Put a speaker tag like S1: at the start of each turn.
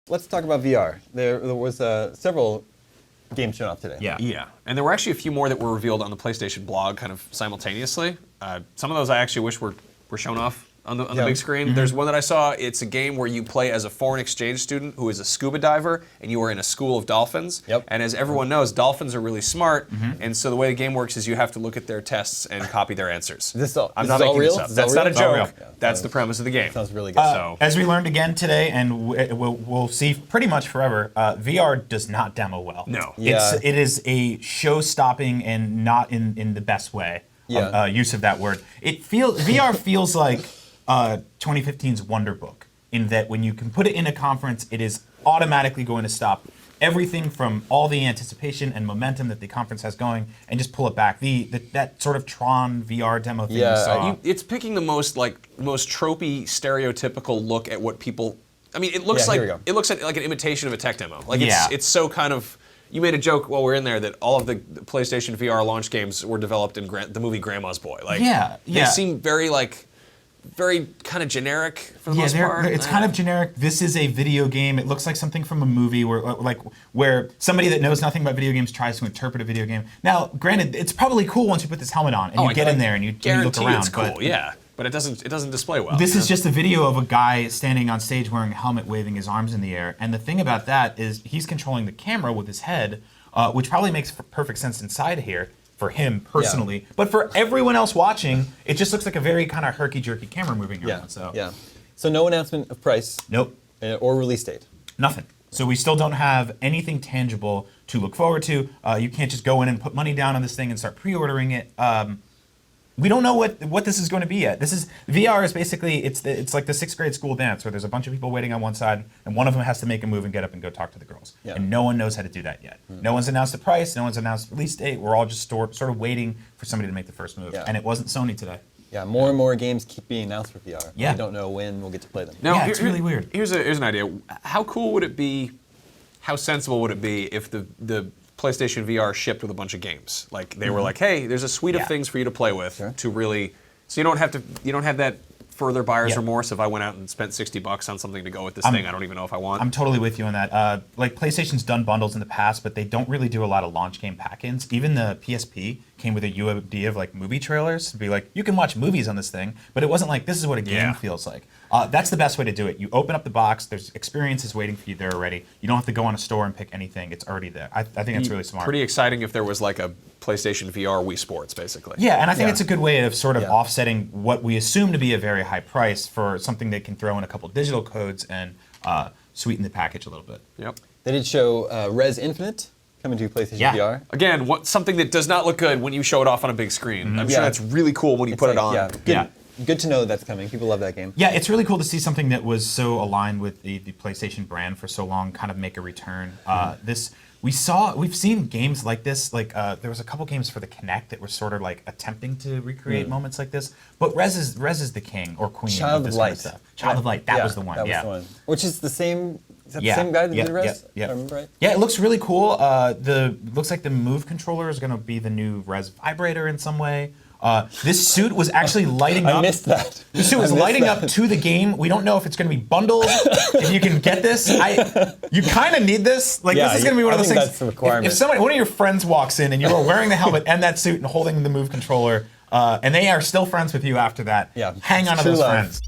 S1: let's talk about VR. There was several games shown off today.
S2: Yeah, and there were actually a few more that were revealed on the PlayStation blog kind of simultaneously. Some of those I actually wish were shown off on the big screen. There's one that I saw. It's a game where you play as a foreign exchange student who is a scuba diver, and you are in a school of dolphins. And as everyone knows, dolphins are really smart, and so the way the game works is you have to look at their tests and copy their answers.
S1: I'm not making this up.
S2: That's not a joke.
S1: Yeah,
S2: That's the premise of the game.
S1: Sounds really good.
S3: As we learned again today, and we'll see pretty much forever, VR does not demo well.
S2: No.
S3: It is a show-stopping and not in the best way use of that word. VR feels like 2015's Wonder Book, in that when you can put it in a conference, it is automatically going to stop everything from all the anticipation and momentum that the conference has going and just pull it back. That sort of Tron VR demo thing you saw.
S2: It's picking the most tropey, stereotypical look at what people. I mean, it looks like an imitation of a tech demo. Like it's so kind of. You made a joke while we were in there that all of the PlayStation VR launch games were developed in the movie Grandma's Boy. Like they seem very kind of generic for the most part.
S3: It's kind of generic. This is a video game. It looks like something from a movie where somebody that knows nothing about video games tries to interpret a video game. Now, granted, it's probably cool once you put this helmet on and you get in there and you look around.
S2: It's cool, but it doesn't display well.
S3: This is just a video of a guy standing on stage wearing a helmet, waving his arms in the air. And the thing about that is he's controlling the camera with his head, which probably makes perfect sense inside here. For him personally, but for everyone else watching, it just looks like a very kind of herky-jerky camera moving around.
S1: So no announcement of price.
S3: Nope.
S1: Or release date.
S3: Nothing. So we still don't have anything tangible to look forward to. You can't just go in and put money down on this thing and start pre-ordering it. We don't know what this is going to be yet. VR is basically it's like the 6th grade school dance where there's a bunch of people waiting on one side and one of them has to make a move and get up and go talk to the girls. And no one knows how to do that yet. No one's announced the price. No one's announced the release date. We're all just sort of waiting for somebody to make the first move. And it wasn't Sony today.
S1: Yeah, more and more games keep being announced for VR.
S3: Yeah.
S1: We don't know when we'll get to play them.
S2: Now,
S3: it's really weird.
S2: Here's an idea. How cool would it be? How sensible would it be if the PlayStation VR shipped with a bunch of games? Like they were like, hey, there's a suite of things for you to play with to really. So you don't have that further buyer's remorse if I went out and spent $60 on something to go with this thing I don't even know if I want.
S3: I'm totally with you on that. Like PlayStation's done bundles in the past, but they don't really do a lot of launch game pack-ins. Even the PSP came with a UOD of like movie trailers to be like, you can watch movies on this thing, but it wasn't like this is what a game feels like. That's the best way to do it. You open up the box, there's experiences waiting for you there already. You don't have to go on a store and pick anything. It's already there. I think that's really smart.
S2: Pretty exciting if there was like a PlayStation VR Wii Sports, basically.
S3: Yeah, and I think it's a good way of sort of offsetting what we assume to be a very high price for something they can throw in a couple digital codes and sweeten the package a little bit.
S2: Yep.
S1: They did show Res Infinite coming to PlayStation VR.
S2: Again, something that does not look good when you show it off on a big screen. I'm sure that's really cool when you put it on.
S1: Good to know that's coming. People love that game.
S3: Yeah, it's really cool to see something that was so aligned with the PlayStation brand for so long kind of make a return. We've seen games like this. Like there was a couple games for the Kinect that were sort of like attempting to recreate moments like this. But Rez is the king or queen
S1: Child
S3: of this
S1: of Light.
S3: kind of stuff. Child of Light. That was the one.
S1: That was the one. Which is the same. Is that the same guy that did Rez?
S3: Yeah.
S1: If I remember right.
S3: Yeah, it looks really cool. Looks like the Move controller is going to be the new Rez vibrator in some way. This suit was actually lighting up.
S1: I missed that.
S3: The suit was lighting up to the game. We don't know if it's going to be bundled. If you can get this, you kind of need this. Like this is going to be one of those things.
S1: That's the requirement.
S3: If one of your friends walks in and you are wearing the helmet and that suit and holding the Move controller, and they are still friends with you after that, hang on to those friends.